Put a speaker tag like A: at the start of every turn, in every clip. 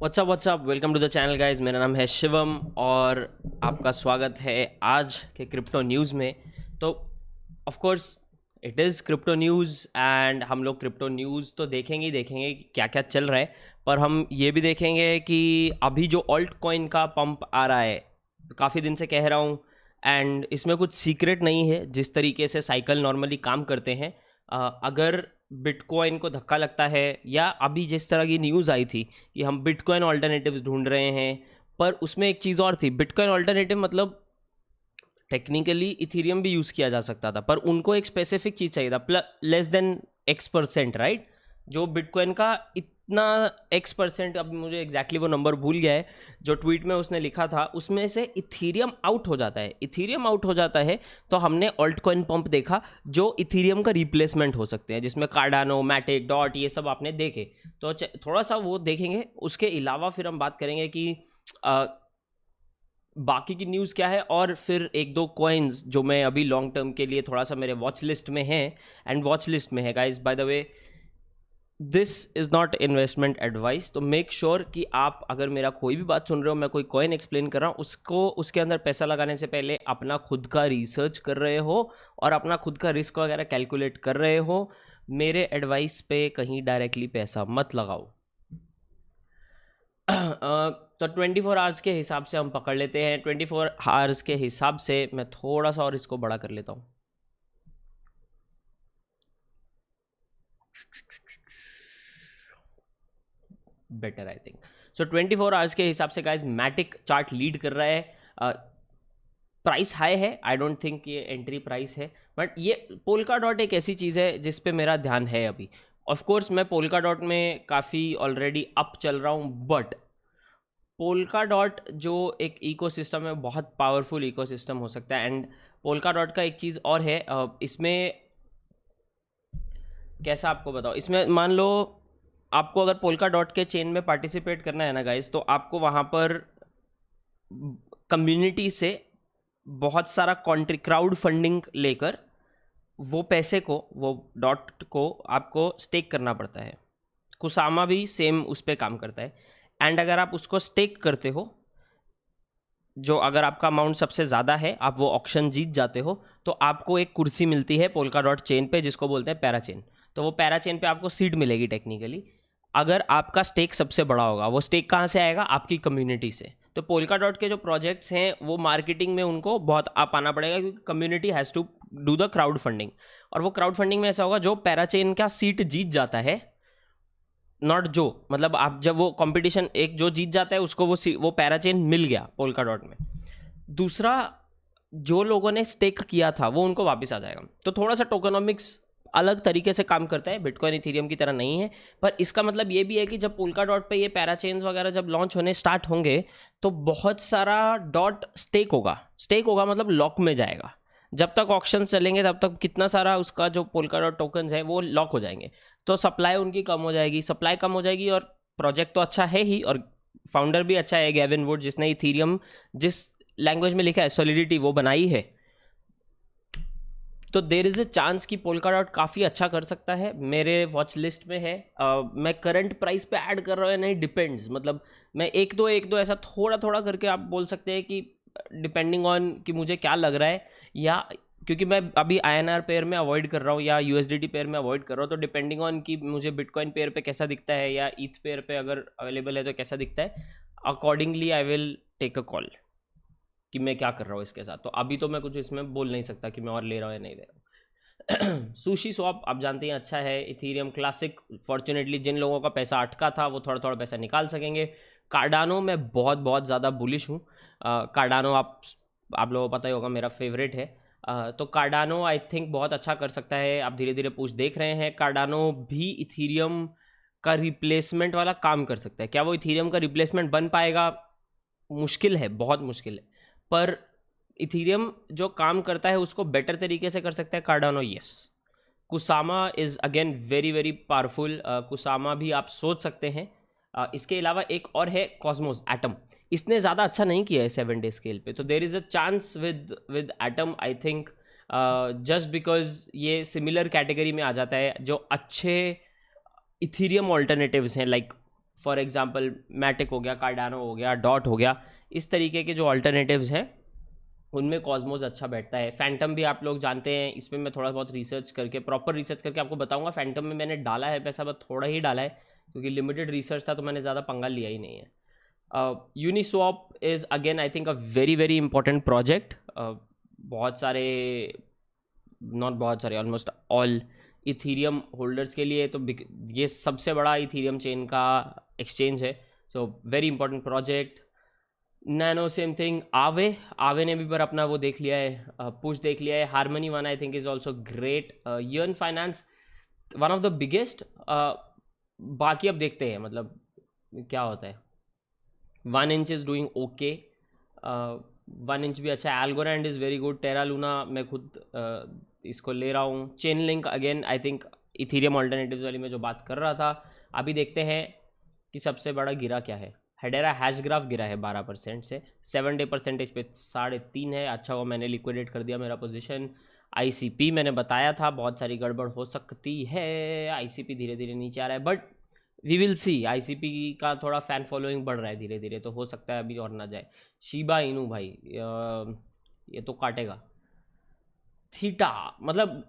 A: WhatsApp welcome to the channel guys. मेरा नाम है शिवम और आपका स्वागत है आज के क्रिप्टो न्यूज़ में। तो of course it is crypto news and हम लोग क्रिप्टो न्यूज़ तो देखेंगे ही देखेंगे कि क्या क्या चल रहा है, पर हम ये भी देखेंगे कि अभी जो ऑल्ट कॉइन का पंप आ रहा है, काफ़ी दिन से कह रहा हूँ, एंड इसमें कुछ सीक्रेट नहीं है। जिस तरीके से साइकिल नॉर्मली काम करते हैं, अगर बिटकॉइन को धक्का लगता है या अभी जिस तरह की न्यूज़ आई थी कि हम बिटकॉइन ऑल्टरनेटिव्स ढूंढ रहे हैं, पर उसमें एक चीज़ और थी। बिटकॉइन ऑल्टरनेटिव मतलब टेक्निकली इथीरियम भी यूज़ किया जा सकता था, पर उनको एक स्पेसिफिक चीज़ चाहिए था, लेस देन X%, राइट। जो बिटकॉइन का इतना X%, अब मुझे एग्जैक्टली वो नंबर भूल गया है, जो ट्वीट में उसने लिखा था, उसमें से इथीरियम आउट हो जाता है। इथीरियम आउट हो जाता है तो हमने ऑल्ट कॉइन पंप देखा जो इथीरियम का रिप्लेसमेंट हो सकते हैं, जिसमें कार्डानो, मैटिक, डॉट, ये सब आपने देखे। तो थोड़ा सा वो देखेंगे। उसके अलावा फिर हम बात करेंगे कि बाकी की न्यूज़ क्या है, और फिर एक दो कॉइन्स जो मैं अभी लॉन्ग टर्म के लिए थोड़ा सा मेरे वॉच लिस्ट में है। एंड वॉच लिस्ट में है guys, by the way, this is not investment advice. तो मेक श्योर कि आप अगर मेरा कोई भी बात सुन रहे हो, मैं कोई कॉइन एक्सप्लेन कर रहा हूँ, उसको उसके अंदर पैसा लगाने से पहले अपना खुद का रिसर्च कर रहे हो और अपना खुद का रिस्क वगैरह कैलकुलेट कर रहे हो। मेरे एडवाइस पे कहीं डायरेक्टली पैसा मत लगाओ। तो 24 आवर्स के हिसाब से हम पकड़ लेते हैं। 24 आवर्स के हिसाब से मैं थोड़ा सा और इसको बड़ा कर लेता हूँ। Better I think. So 24 hours के हिसाब से गाइज मैटिक चार्ट लीड कर रहा है। प्राइस हाई है, आई डोंट थिंक ये एंट्री प्राइस है, बट ये पोल्का डॉट एक ऐसी चीज़ है जिस पे मेरा ध्यान है अभी। ऑफ कोर्स मैं पोल्का डॉट में काफ़ी ऑलरेडी अप चल रहा हूँ, बट पोल्का डॉट जो एक इकोसिस्टम है, बहुत पावरफुल इकोसिस्टम हो सकता है। एंड पोल्का डॉट का एक चीज़ और है, इसमें कैसा आपको बताओ, इसमें मान लो आपको अगर पोल्का डॉट के चेन में पार्टिसिपेट करना है ना गाइस, तो आपको वहाँ पर कम्युनिटी से बहुत सारा क्राउड फंडिंग लेकर वो पैसे को, वो डॉट को आपको स्टेक करना पड़ता है। कुसामा भी सेम उस पर काम करता है। एंड अगर आप उसको स्टेक करते हो, जो अगर आपका अमाउंट सबसे ज़्यादा है, आप वो ऑक्शन जीत जाते हो, तो आपको एक कुर्सी मिलती है पोल्का डॉट चेन पे, जिसको बोलते हैं पैराचेन। तो वो पैराचेन पे आपको सीट मिलेगी टेक्निकली, अगर आपका स्टेक सबसे बड़ा होगा। वो स्टेक कहाँ से आएगा? आपकी कम्युनिटी से। तो पोल्का डॉट के जो प्रोजेक्ट्स हैं, वो मार्केटिंग में उनको बहुत आप आना पड़ेगा, क्योंकि community has to do the crowd funding. और वो क्राउड फंडिंग में ऐसा होगा, जो पैराचेन का सीट जीत जाता है, नॉट जो, मतलब आप जब वो कंपटीशन एक जो जीत जाता है उसको वो पैराचेन मिल गया पोल्का डॉट में। दूसरा, जो लोगों ने स्टेक किया था वो उनको वापस आ जाएगा। तो थोड़ा सा टोकनॉमिक्स अलग तरीके से काम करता है, बिटकॉइन इथेरियम की तरह नहीं है। पर इसका मतलब ये भी है कि जब पोल्का डॉट पे ये पैराचेन्स वगैरह जब लॉन्च होने स्टार्ट होंगे, तो बहुत सारा डॉट स्टेक होगा मतलब लॉक में जाएगा। जब तक ऑक्शन चलेंगे तब तक कितना सारा उसका जो पोल्का डॉट टोकन्स है वो लॉक हो जाएंगे। तो सप्लाई उनकी कम हो जाएगी, और प्रोजेक्ट तो अच्छा है ही, और फाउंडर भी अच्छा है, गैविन वुड, जिसने इथेरियम जिस लैंग्वेज में लिखा है सॉलिडिटी वो बनाई है। तो देर इज़ अ चांस कि पोल्का डॉट काफ़ी अच्छा कर सकता है। मेरे वॉच लिस्ट में है। मैं करंट प्राइस पे ऐड कर रहा हूँ, नहीं, डिपेंड्स, मतलब मैं एक दो ऐसा थोड़ा थोड़ा करके आप बोल सकते हैं कि डिपेंडिंग ऑन कि मुझे क्या लग रहा है, या क्योंकि मैं अभी INR पेयर में अवॉइड कर रहा हूँ या USDT पेयर में अवॉइड कर रहा हूँ, तो डिपेंडिंग ऑन कि मुझे बिटकॉइन पेयर पे कैसा दिखता है या ईथ पेयर पे अगर अवेलेबल है तो कैसा दिखता है, accordingly I will take a call कि मैं क्या कर रहा हूँ इसके साथ। तो अभी तो मैं कुछ इसमें बोल नहीं सकता कि मैं और ले रहा हूँ या नहीं ले रहा हूँ। सुशी स्वैप आप जानते हैं अच्छा है। इथेरियम क्लासिक, फॉर्चुनेटली जिन लोगों का पैसा अटका था वो थोड़ा थोड़ा पैसा निकाल सकेंगे। कार्डानो में बहुत बहुत ज़्यादा बुलिश हूँ। कार्डानो आप लोगों को पता ही होगा, मेरा फेवरेट है। तो कार्डानो आई थिंक बहुत अच्छा कर सकता है। आप धीरे धीरे पुश देख रहे हैं, कार्डानो भी इथेरियम का रिप्लेसमेंट वाला काम कर सकता है। क्या वो इथेरियम का रिप्लेसमेंट बन पाएगा? मुश्किल है, बहुत मुश्किल है, पर इथेरियम जो काम करता है उसको बेटर तरीके से कर सकता है Cardano. Yes, Kusama is again very very powerful. Kusama भी आप सोच सकते हैं। इसके अलावा एक और है कॉस्मोस एटम। इसने ज़्यादा अच्छा नहीं किया है 7 डे स्केल पे, तो there is a chance with atom, I think, just because ये सिमिलर कैटेगरी में आ जाता है। जो अच्छे इथेरियम ऑल्टरनेटिव्स हैं, लाइक फॉर एग्जांपल मैटिक हो गया, कार्डानो हो गया, डॉट हो गया, इस तरीके के जो अल्टरनेटिव्स हैं उनमें कॉस्मोस अच्छा बैठता है। फैंटम भी आप लोग जानते हैं, इसमें मैं थोड़ा बहुत रिसर्च करके, प्रॉपर रिसर्च करके आपको बताऊंगा। फैंटम में मैंने डाला है पैसा, बस थोड़ा ही डाला है क्योंकि लिमिटेड रिसर्च था, तो मैंने ज़्यादा पंगा लिया ही नहीं है। Uniswap is again I think a very very important project. बहुत सारे, नॉट बहुत सारे, ऑलमोस्ट ऑल इथीरियम होल्डर्स के लिए तो ये सबसे बड़ा इथीरियम चेन का एक्सचेंज है, so very important project. Nano same thing. आवे ने भी पर अपना वो देख लिया है, पुश देख लिया है। Harmony one I think is also great. Yearn finance one of the biggest. बाकी अब देखते हैं मतलब क्या होता है। 1 inch is doing okay, 1 inch भी अच्छा है। Algorand is very good. Terra Luna मैं खुद इसको ले रहा हूँ। Chainlink again I think Ethereum alternatives वाली में जो बात कर रहा था। अभी देखते हैं कि सबसे बड़ा गिरा क्या है। हेडेरा हैशग्राफ गिरा है 12% से, 7 डे परसेंटेज पे 3.5 है। अच्छा वो मैंने लिक्विडेट कर दिया मेरा पोजीशन। आईसीपी मैंने बताया था बहुत सारी गड़बड़ हो सकती है, आईसीपी धीरे धीरे नीचे आ रहा है, but we will see. ICP का थोड़ा फैन फॉलोइंग बढ़ रहा है धीरे धीरे, तो हो सकता है अभी और ना जाए। शिबा इनू भाई ये तो काटेगा। थीटा मतलब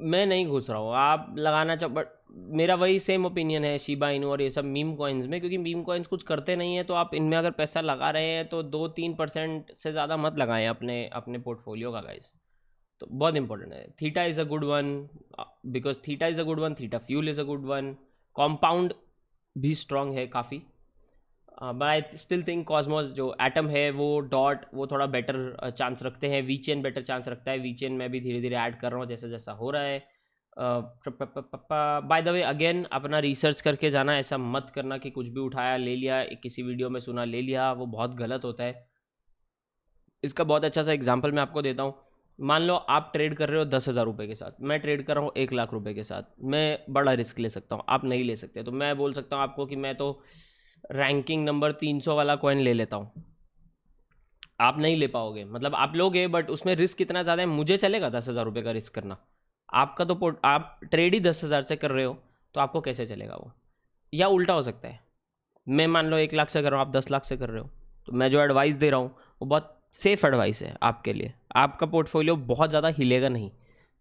A: मैं नहीं घुस रहा हूँ, आप लगाना चाहो, बट मेरा वही सेम ओपिनियन है शिबा इनू और ये सब मीम कॉइन्स में, क्योंकि मीम कॉइन्स कुछ करते नहीं है। तो आप इनमें अगर पैसा लगा रहे हैं तो 2-3% से ज़्यादा मत लगाएं अपने अपने पोर्टफोलियो का गाइस, तो बहुत इंपॉर्टेंट है। Theta is a good one, because theta is a good one, theta fuel is a good one. Compound भी स्ट्रॉन्ग है काफ़ी, but I still think Cosmos जो एटम है वो डॉट वो थोड़ा बेटर चांस रखते हैं। वी चेन बेटर चांस रखता है। वी चेन मैं भी धीरे धीरे ऐड कर रहा हूँ जैसा जैसा हो रहा है। बाय द वे अगेन अपना रिसर्च करके जाना, ऐसा मत करना कि कुछ भी उठाया ले लिया, किसी वीडियो में सुना ले लिया, वो बहुत गलत होता है। इसका बहुत अच्छा सा एग्जांपल मैं आपको देता हूँ। मान लो आप ट्रेड कर रहे हो 10,000 रुपये के साथ, मैं ट्रेड कर रहा हूँ 1,00,000 रुपये के साथ। मैं बड़ा रिस्क ले सकता हूँ, आप नहीं ले सकते। तो मैं बोल सकता हूँ आपको कि मैं तो रैंकिंग नंबर 300 वाला कॉइन ले लेता हूँ, आप नहीं ले पाओगे। मतलब आप लोगे बट उसमें रिस्क इतना ज़्यादा है। मुझे चलेगा 10,000 रुपये का रिस्क करना, आपका तो आप ट्रेड ही 10,000 से कर रहे हो, तो आपको कैसे चलेगा वो। या उल्टा हो सकता है, मैं मान लो 1,00,000 से कर रहा हूँ, आप 10,00,000 से कर रहे हो, तो मैं जो एडवाइस दे रहा हूँ वो बहुत सेफ एडवाइस है आपके लिए। आपका पोर्टफोलियो बहुत ज़्यादा हिलेगा नहीं,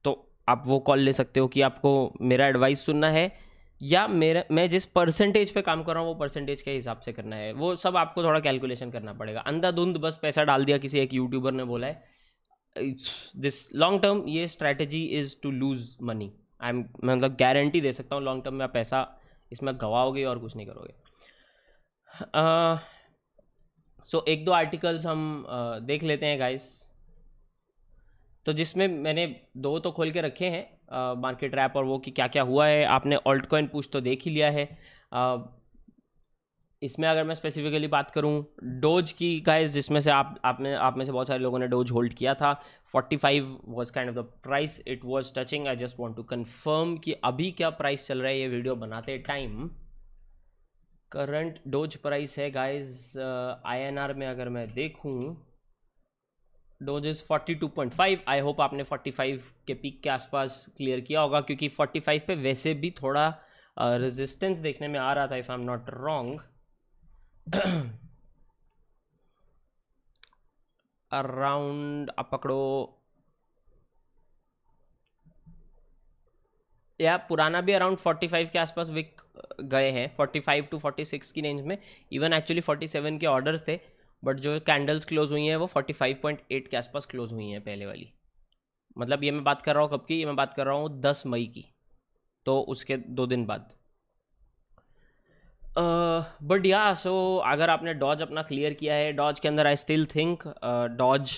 A: तो आप वो कॉल ले सकते हो कि आपको मेरा एडवाइस सुनना है या मैं जिस परसेंटेज पे काम कर रहा हूँ वो परसेंटेज के हिसाब से करना है। वो सब आपको थोड़ा कैलकुलेशन करना पड़ेगा। अंधाधुंध बस पैसा डाल दिया, किसी एक यूट्यूबर ने बोला है दिस लॉन्ग टर्म ये strategy is to lose money. मैं मतलब गारंटी दे सकता हूँ लॉन्ग टर्म में आप पैसा इसमें गवाओगे और कुछ नहीं करोगे। सो एक दो आर्टिकल्स हम देख लेते हैं गाइस, तो जिसमें मैंने 2 तो खोल के रखे हैं, मार्केट रैप और वो कि क्या क्या हुआ है। आपने ऑल्ट कॉइन पुश तो देख ही लिया है। इसमें अगर मैं स्पेसिफिकली बात करूं डोज की गाइस, जिसमें से आप में से बहुत सारे लोगों ने डोज होल्ड किया था। 45 was kind of the price it was touching. I just want to confirm कि अभी क्या प्राइस चल रहा है ये वीडियो बनाते टाइम। करंट डोज प्राइस है गाइस INR में अगर मैं देखूं, डोज इज 42.5। आई होप आपने 45 के पीक के आसपास क्लियर किया होगा, क्योंकि 45 पे वैसे भी थोड़ा रेजिस्टेंस देखने में आ रहा था if I am not wrong. Around आप पकड़ो या पुराना भी अराउंड 45 के आसपास विक गए हैं, 45 to 46 की रेंज में। इवन एक्चुअली 47 के ऑर्डर्स थे, बट जो कैंडल्स क्लोज हुई हैं वो 45.8 के आसपास क्लोज हुई हैं पहले वाली। मतलब ये मैं बात कर रहा हूँ कब की, ये मैं बात कर रहा हूँ 10 मई की, तो उसके 2 दिन बाद। बट या सो अगर आपने डॉज अपना क्लियर किया है, डॉज के अंदर I still think Doge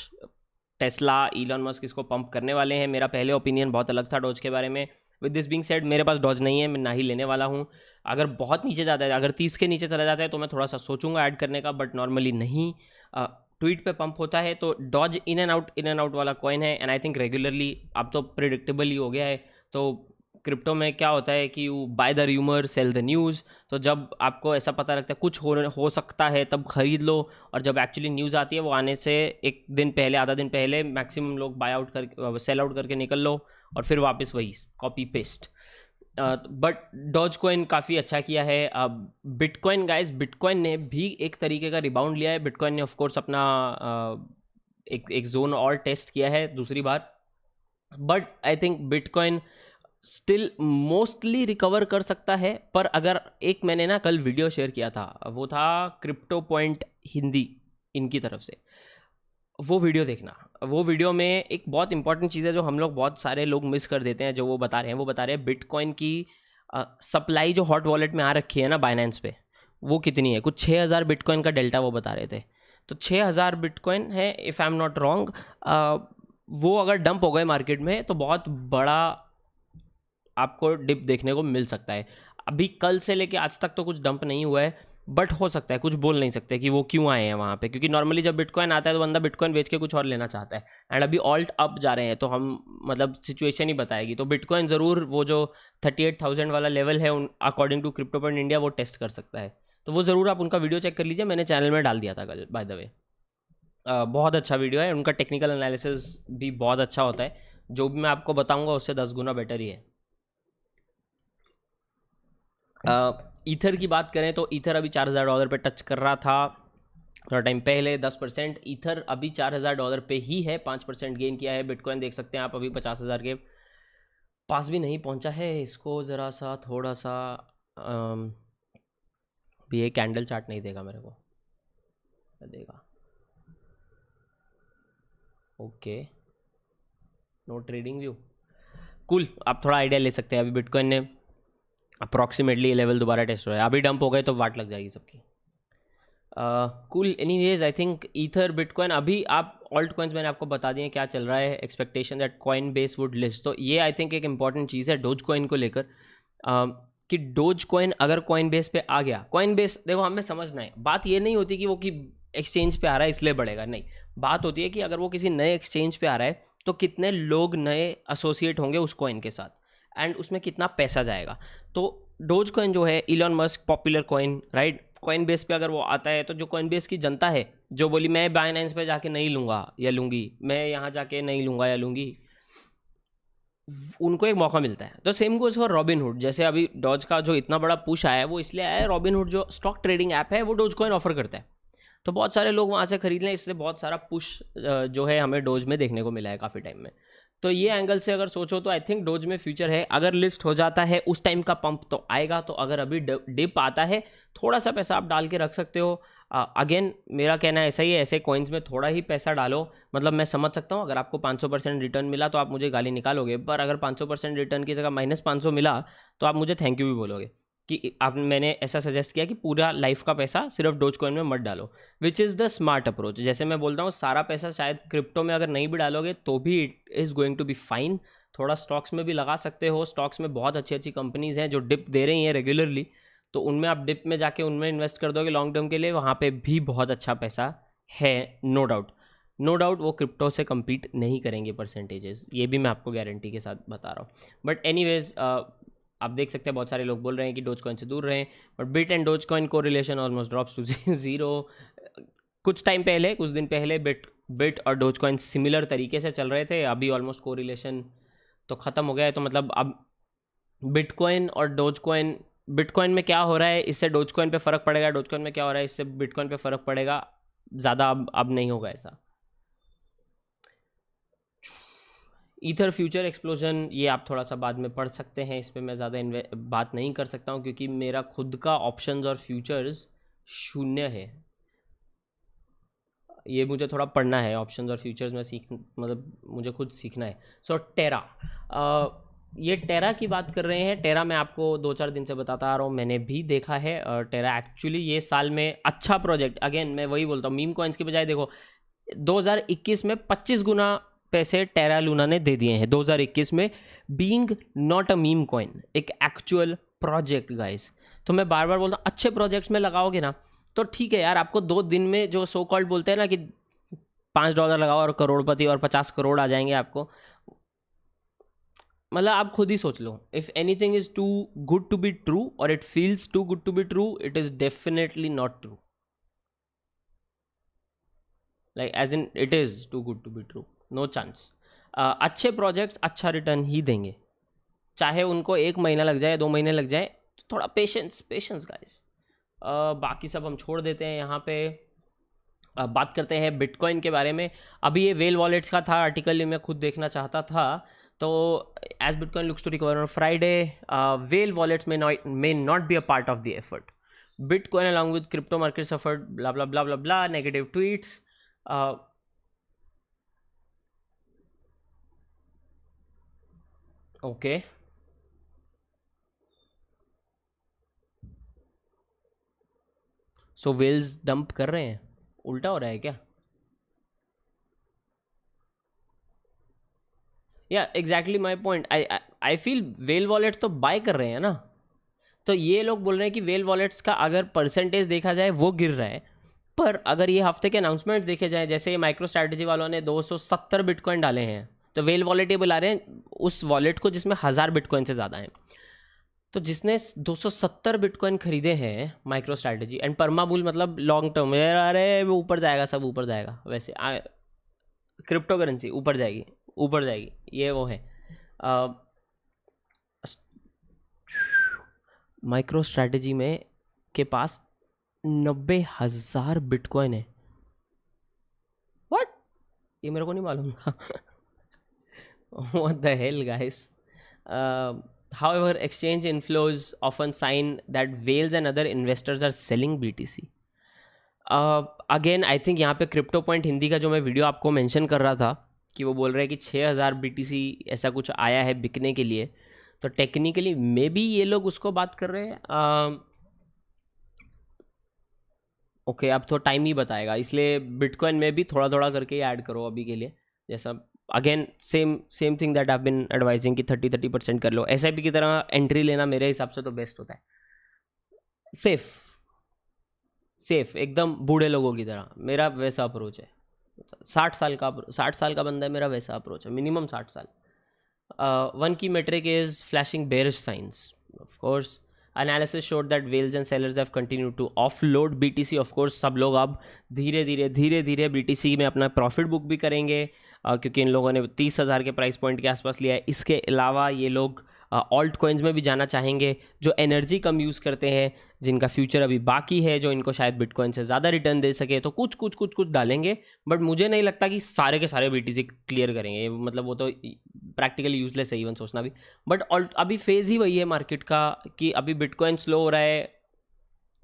A: Tesla Elon Musk इसको पंप करने वाले हैं। मेरा पहले ओपिनियन बहुत अलग था डॉज के बारे में। विद दिस बीइंग सेड मेरे पास डॉज नहीं है, मैं ना ही लेने वाला हूँ। अगर बहुत नीचे जाता है, अगर 30 के नीचे चला जाता है तो मैं थोड़ा सा सोचूंगा ऐड करने का, बट नॉर्मली नहीं। ट्वीट पे पंप होता है तो डॉज इन एंड आउट वाला कॉइन है, एंड आई थिंक रेगुलरली अब तो प्रिडिक्टेबल ही हो गया है। तो क्रिप्टो में क्या होता है कि you buy the rumour sell the news. तो जब आपको ऐसा पता लगता है कुछ हो सकता है तब खरीद लो, और जब एक्चुअली न्यूज़ आती है वो आने से एक दिन पहले, आधा दिन पहले मैक्सिमम लोग बाय आउट कर सेल आउट करके निकल लो, और फिर वापस वही copy paste. But Dogecoin काफ़ी अच्छा किया है. बिटकॉइन गाइस, बिटकॉइन ने भी एक तरीके का रिबाउंड लिया है. बिटकॉइन ने ऑफ कोर्स अपना एक जोन और टेस्ट किया है दूसरी बार, but I think bitcoin still mostly recover कर सकता है. पर अगर एक मैंने ना कल वीडियो शेयर किया था, वो था क्रिप्टो पॉइंट हिंदी इनकी तरफ से, वो वीडियो देखना. वो वीडियो में एक बहुत इंपॉर्टेंट चीज़ है जो हम लोग बहुत सारे लोग मिस कर देते हैं. जो वो बता रहे हैं, वो बता रहे हैं बिटकॉइन की सप्लाई जो हॉट वॉलेट में आ रखी है ना बाइनेंस पे, वो कितनी है. कुछ 6,000 बिटकॉइन का डेल्टा वो बता रहे थे. तो 6,000 बिटकॉइन है, if I am not wrong. वो अगर डंप हो गए मार्केट में तो बहुत बड़ा आपको डिप देखने को मिल सकता है. अभी कल से लेके आज तक तो कुछ डंप नहीं हुआ है, बट हो सकता है. कुछ बोल नहीं सकते कि वो क्यों आए हैं वहाँ पे, क्योंकि नॉर्मली जब बिटकॉइन आता है तो बंदा बिटकॉइन बेच के कुछ और लेना चाहता है. एंड अभी ऑल्ट अप जा रहे हैं, तो हम मतलब सिचुएशन ही बताएगी. तो बिटकॉइन ज़रूर वो जो 38,000 वाला लेवल है according to crypto point India वो टेस्ट कर सकता है. तो वो ज़रूर आप उनका वीडियो चेक कर लीजिए, मैंने चैनल में डाल दिया था कल बाय द वे. बहुत अच्छा वीडियो है. उनका टेक्निकल एनालिसिस भी बहुत अच्छा होता है. जो भी मैं आपको बताऊंगा उससे 10 गुना बेटर ही है. ईथर की बात करें तो ईथर अभी $4,000 पे टच कर रहा था थोड़ा टाइम पहले. 10% ईथर अभी $4,000 पे ही है, 5% गेन किया है. बिटकॉइन देख सकते हैं आप, अभी 50,000 के पास भी नहीं पहुंचा है. इसको ज़रा सा थोड़ा सा भी ये कैंडल चार्ट नहीं देगा मेरे को, देगा. Okay, no TradingView, cool. आप थोड़ा आइडिया ले सकते हैं. अभी बिटकॉइन ने अप्रॉक्सीमेटली ये लेवल दोबारा टेस्ट हो रहा है. अभी डंप हो गए तो वाट लग जाएगी सबकी. Cool. Anyways I think ether bitcoin, अभी आप ऑल्ट कॉइन्स मैंने आपको बता दिए क्या चल रहा है. Expectation that coin base would list, तो ये आई थिंक एक इंपॉर्टेंट चीज़ है डोज कॉइन को लेकर. कि डोज कॉइन अगर कॉइन बेस पे आ गया, कॉइन बेस देखो हमें समझना है, बात ये नहीं होती कि वो कि एक्सचेंज पे आ रहा है इसलिए बढ़ेगा, नहीं. बात होती है कि अगर वो किसी नए एक्सचेंज पे आ रहा है तो कितने लोग नए एसोसिएट होंगे उस कॉइन के साथ, एंड उसमें कितना पैसा जाएगा. तो डोज कॉइन जो है, Elon Musk popular coin, right, coin base पे अगर वो आता है तो जो कॉइन बेस की जनता है जो बोली मैं बाइनेंस पे जाके नहीं लूँगा या लूँगी, मैं यहाँ जाके नहीं लूँगा या लूँगी, उनको एक मौका मिलता है. तो सेम गोज फॉर रॉबिनहुड. जैसे अभी डॉज का जो इतना बड़ा पुश आया है वो इसलिए आया है, रॉबिनहुड जो स्टॉक ट्रेडिंग ऐप है वो डोज कॉइन ऑफर करता है, तो बहुत सारे लोग वहाँ से खरीद लें, इसलिए बहुत सारा पुश जो है हमें डोज में देखने को मिला है काफ़ी टाइम में. तो ये एंगल से अगर सोचो तो आई थिंक डोज में फ्यूचर है. अगर लिस्ट हो जाता है उस टाइम का पंप तो आएगा, तो अगर अभी डिप आता है थोड़ा सा पैसा आप डाल के रख सकते हो. अगेन मेरा कहना ऐसा ही है, ऐसे कॉइन्स में थोड़ा ही पैसा डालो. मतलब मैं समझ सकता हूँ अगर आपको 500% रिटर्न मिला तो आप मुझे गाली निकालोगे, पर अगर 500% रिटर्न की जगह -500 मिला तो आप मुझे थैंक यू भी बोलोगे कि आप, मैंने ऐसा सजेस्ट किया कि पूरा लाइफ का पैसा सिर्फ डोज कॉइन में मत डालो, which is the smart approach. जैसे मैं बोलता हूँ सारा पैसा शायद क्रिप्टो में अगर नहीं भी डालोगे तो भी it is going to be fine. थोड़ा स्टॉक्स में भी लगा सकते हो. स्टॉक्स में बहुत अच्छी अच्छी कंपनीज़ हैं जो डिप दे रही हैं रेगुलरली, तो उनमें आप डिप में जाके उनमें इन्वेस्ट कर दोगे लॉन्ग टर्म के लिए, वहाँ पे भी बहुत अच्छा पैसा है. नो डाउट, नो डाउट वो क्रिप्टो से compete नहीं करेंगे परसेंटेजेस, ये भी मैं आपको गारंटी के साथ बता रहा हूँ. बट एनीवेज आप देख सकते हैं बहुत सारे लोग बोल रहे हैं कि डोज कॉइन से दूर रहें, but bit and dose coin को रिलेशन ऑलमोस्ट ड्रॉप्स टू 0. कुछ टाइम पहले, कुछ दिन पहले बिट और डोज कॉइन सिमिलर तरीके से चल रहे थे, अभी ऑलमोस्ट को रिलेशन तो ख़त्म हो गया है. तो मतलब अब बिटकॉइन और डोज कॉइन, बिटकॉइन में क्या हो रहा है इससे डोज कॉइन पे फ़र्क पड़ेगा, डोज कॉइन में क्या हो रहा है इससे बिटकॉइन पे फ़र्क पड़ेगा, ज़्यादा अब नहीं होगा ऐसा. ईथर फ्यूचर एक्सप्लोजन ये आप थोड़ा सा बाद में पढ़ सकते हैं, इस पर मैं ज़्यादा बात नहीं कर सकता हूँ क्योंकि मेरा खुद का ऑप्शंस और फ्यूचर्स 0 है. ये मुझे थोड़ा पढ़ना है, ऑप्शंस और फ्यूचर्स में मतलब मुझे खुद सीखना है. सो टेरा, ये टेरा की बात कर रहे हैं. टेरा मैं आपको 2-4 दिन से बताता आ रहा हूँ, मैंने भी देखा है. टेरा एक्चुअली ये साल में अच्छा प्रोजेक्ट, अगेन मैं वही बोलता हूँ मीम कॉइन्स की बजाय देखो 2021 में 25 गुना पैसे टेरा लूना ने दे दिए हैं 2021 में, being not a meme coin, एक एक्चुअल प्रोजेक्ट गाइस. तो मैं बार बार बोलता हूँ अच्छे प्रोजेक्ट्स में लगाओगे ना तो ठीक है यार, आपको 2 दिन में जो सो कॉल्ड बोलते हैं ना कि $5 लगाओ और करोड़पति और 50 करोड़ आ जाएंगे आपको, मतलब आप खुद ही सोच लो. If anything is too good to be true और it feels too good to be true, it is definitely not true. Like as in it is too good to be true, no chance. अच्छे projects अच्छा return ही देंगे. चाहे उनको 1 महीना लग जाए 2 महीने लग जाए, तो थोड़ा पेशेंस गाइस। बाकी सब हम छोड़ देते हैं यहाँ पे। बात करते हैं बिटकॉइन के बारे में। अभी ये वेल वॉलेट्स का था आर्टिकल, मैं खुद देखना चाहता था। तो as bitcoin looks to recover on Friday, well wallets may not be a part of the effort. Bitcoin along with crypto markets suffered blah blah blah blah blah negative tweets. Okay. So whales dump कर रहे हैं, उल्टा हो रहा है क्या? या exactly my point. I feel well wallets तो बाय कर रहे हैं ना, तो ये लोग बोल रहे हैं कि वेल वॉलेट्स का अगर परसेंटेज देखा जाए वो गिर रहा है, पर अगर ये हफ्ते के अनाउंसमेंट देखे जाए, जैसे माइक्रो स्ट्रैटेजी वालों ने 270 बिटकॉइन डाले हैं, तो वेल वॉलेट ये बुला रहे हैं उस वॉलेट को जिसमें 1000 बिटकॉइन से ज़्यादा हैं। तो जिसने 270 बिटकॉइन खरीदे हैं माइक्रो स्ट्रैटेजी एंड परमाबुल, मतलब लॉन्ग टर्म, अरे वो ऊपर जाएगा, सब ऊपर जाएगा, वैसे क्रिप्टो करेंसी ऊपर जाएगी, ऊपर जाएगी, ये वो है। माइक्रो स्ट्रैटेजी में के पास 90,000 बिटकॉइन है। व्हाट? ये मेरे को नहीं मालूम था। What the hell, guys? However, exchange inflows often sign that whales and other investors are selling BTC. Again, I think यहाँ पे क्रिप्टो पॉइंट हिंदी का जो मैं वीडियो आपको मेंशन कर रहा था कि वो बोल रहे हैं कि 6000 BTC ऐसा कुछ आया है बिकने के लिए, तो टेक्निकली मे बी ये लोग उसको बात कर रहे हैं। ओके, अब तो टाइम ही बताएगा, इसलिए बिटकॉइन में भी थोड़ा थोड़ा करके ऐड करो अभी के लिए। जैसा again same thing that I been advising कि 30% कर लो। SIP की तरह एंट्री लेना मेरे हिसाब से तो बेस्ट होता है, सेफ एकदम बूढ़े लोगों की तरह। मेरा वैसा अप्रोच है। 60 साल का बंदा है मेरा, वैसा अप्रोच है, मिनिमम 60 साल। One key metric is flashing bearish signs, of course. Analysis showed that whales and sellers have continued to offload BTC। Of course सब लोग अब धीरे धीरे BTC में अपना प्रॉफिट बुक भी करेंगे, क्योंकि इन लोगों ने 30,000 के प्राइस पॉइंट के आसपास लिया है। इसके अलावा ये लोग ऑल्ट कॉइन्स में भी जाना चाहेंगे, जो एनर्जी कम यूज़ करते हैं, जिनका फ्यूचर अभी बाकी है, जो इनको शायद बिटकॉइन से ज़्यादा रिटर्न दे सके, तो कुछ डालेंगे। बट मुझे नहीं लगता कि सारे के सारे BTC क्लियर करेंगे, मतलब वो तो प्रैक्टिकली यूजलेस है इवन सोचना भी। बट अभी फेज़ ही वही है मार्केट का कि अभी बिटकॉइन स्लो हो रहा है,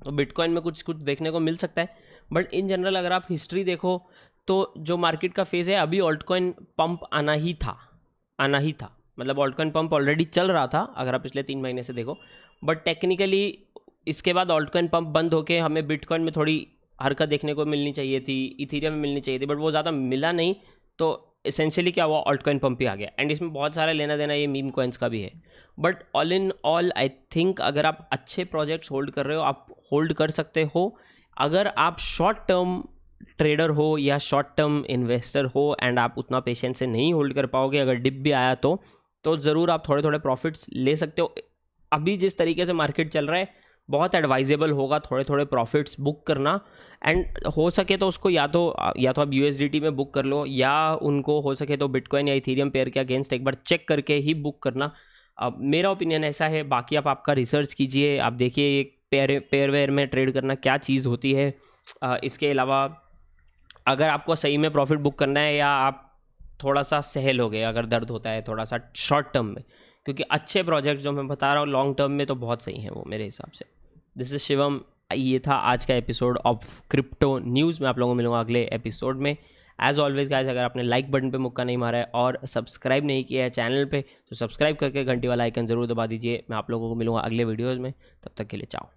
A: तो बिटकॉइन में कुछ देखने को मिल सकता है। बट इन जनरल अगर आप हिस्ट्री देखो तो जो मार्केट का फेज़ है, अभी ऑल्ट कॉइन पंप आना ही था, मतलब ऑल्ट कॉइन पंप ऑलरेडी चल रहा था अगर आप पिछले 3 महीने से देखो। बट टेक्निकली इसके बाद ऑल्ट कॉइन पंप बंद होके हमें बिटकॉइन में थोड़ी हरकत देखने को मिलनी चाहिए थी, इथीरियम में मिलनी चाहिए थी, बट वो ज़्यादा मिला नहीं। तो एसेंशियली क्या हुआ, ऑल्ट कॉइन पंप ही आ गया। एंड इसमें बहुत सारा लेना देना ये मीम कॉइन्स का भी है। But all in all I think अगर आप अच्छे प्रोजेक्ट्स होल्ड कर रहे हो, आप होल्ड कर सकते हो। अगर आप शॉर्ट टर्म ट्रेडर हो या शॉर्ट टर्म इन्वेस्टर हो एंड आप उतना पेशेंस से नहीं होल्ड कर पाओगे, अगर डिप भी आया तो ज़रूर आप थोड़े प्रॉफिट्स ले सकते हो। अभी जिस तरीके से मार्केट चल रहा है, बहुत एडवाइजेबल होगा थोड़े प्रॉफिट्स बुक करना। एंड हो सके तो उसको या तो आप USDT में बुक कर लो, या उनको हो सके तो बिटकॉइन या इथीरियम पेयर के अगेंस्ट एक बार चेक करके ही बुक करना। मेरा ओपिनियन ऐसा है, बाकी आप आपका रिसर्च कीजिए, आप देखिए एक पेयर वेयर में ट्रेड करना क्या चीज़ होती है। इसके अलावा अगर आपको सही में प्रॉफिट बुक करना है, या आप थोड़ा सा सहल हो गए अगर दर्द होता है थोड़ा सा शॉर्ट टर्म में, क्योंकि अच्छे प्रोजेक्ट जो मैं बता रहा हूँ लॉन्ग टर्म में तो बहुत सही है वो मेरे हिसाब से। दिस इज शिवम, ये था आज का एपिसोड ऑफ क्रिप्टो न्यूज़। मैं आप लोगों को मिलूंगा अगले एपिसोड में। एज ऑलवेज गाइस, अगर आपने लाइक बटन पे मुक्का नहीं मारा है और सब्सक्राइब नहीं किया है चैनल पे, तो सब्सक्राइब करके घंटी वाला आइकन ज़रूर दबा दीजिए। मैं आप लोगों को मिलूंगा अगले वीडियोज़ में, तब तक के लिए चाओ।